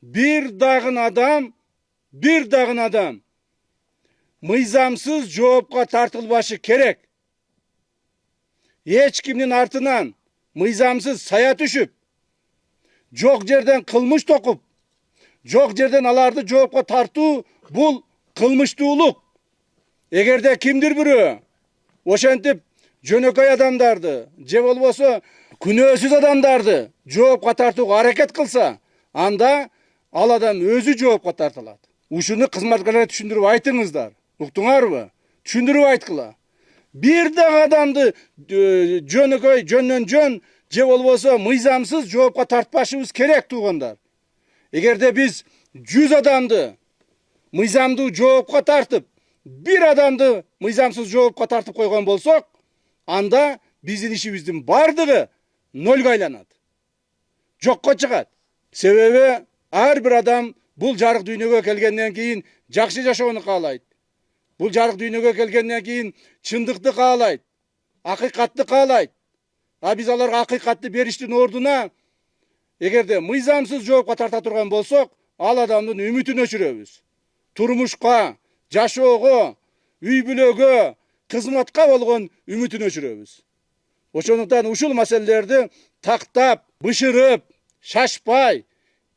bir dağın adam mыйзамсыз жоопка тартылбашы керек. Эч кимдин артынан мыйзамсыз сая түшүп, жок жерден кылмыш токуп, жок жерден аларды жоопка тартуу бул кылмыштуулук. Эгерде кимдир бирөө ошентип жөнөкөй адамдарды же болбосо күнөөсүз адамдарды жоопка тартууга аракет кылса, анда ал адам өзү жоопка тартылат. Ушуну кызматкерлерге түшүндүрүп айтыңыздар. Уктуңарбы? Түшүндүрүп айткыла. Bir дагы адамды жөнөкөй жөндөн жөн же болбосо мыйзамсыз жоопка тартпашыбыз керек туугандар. Эгерде биз 100 адамды мыйзамдуу жоопка тартып, bir адамды мыйзамсыз жоопка тартып койгон болсок, анда биздин ишибиздин бардыгы нольго айланат. Жокко чыгат. Себеби ар бир адам бул жарык дүйнөгө келгенден кийин жакшы жашоону каалайт. Бул жарык дүйнөгө келгенден кийин чындыкты каалайт, акыйкатты каалайт. А биз аларга акыйкатты бериштин ордуна эгерде мыйзамсыз жоопка тарта турган болсок, ал адамдын үмүтүн өчүрөбүз. Турмушка, жашоого, үй бүлөгө, кызматка болгон үмүтүн өчүрөбүз. Ошондуктан ушул маселелерди тактап, бышырып, шашпай,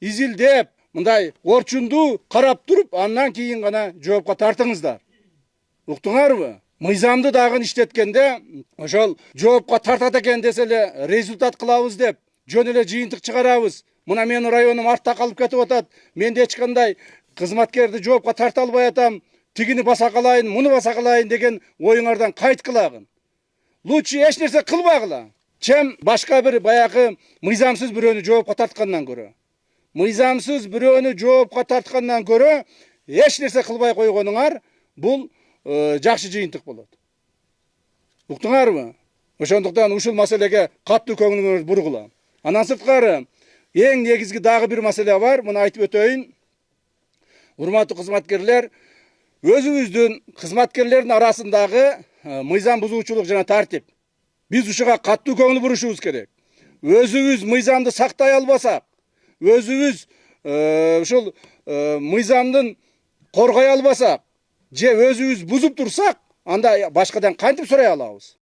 изилдеп, мындай орчундуу карап туруп, андан кийин гана жоопка тартыңыздар. Уктуңарбы? Мыйзамды дагы иштеткенде, ошол жоопка тартат экен десе эле результат кылабыз деп, жөн эле жыйынтык чыгарабыз. Мына менин районум артта калып кетип атат. Менде эч кандай кызматкерди жоопка тарта албай атам. Тигини баса калайын, муну баса калайын деген оюңардан кайткылагын. Лучше эч нерсе кылбагыла. Чем башка бир баягы мыйзамсыз бирөөнү жоопка тарткандан көрө. Мыйзамсыз бирөөнү жоопка тарткандан көрө эч нерсе кылбай койгонуңар бул жакшы жыйынтык болот. Уктуңарбы? Ошондуктан ушул маселеге катуу көңүлүңөрдү бургула. Андан сырткары эң негизги дагы бир маселе бар, муну айтып өтөйүн. Урматтуу кызматкерлер, өзүңүздүн кызматкерлердин арасындагы мыйзам бузуучулук жана тартип. Биз ушуга катуу көңүл бурушубуз керек. Өзүбүз мыйзамды сактай албасак, өзүбүз ушул мыйзамдын коргой албасак, же өзүбүз бузуп турсак, анда башкадан кантип сурай алабыз?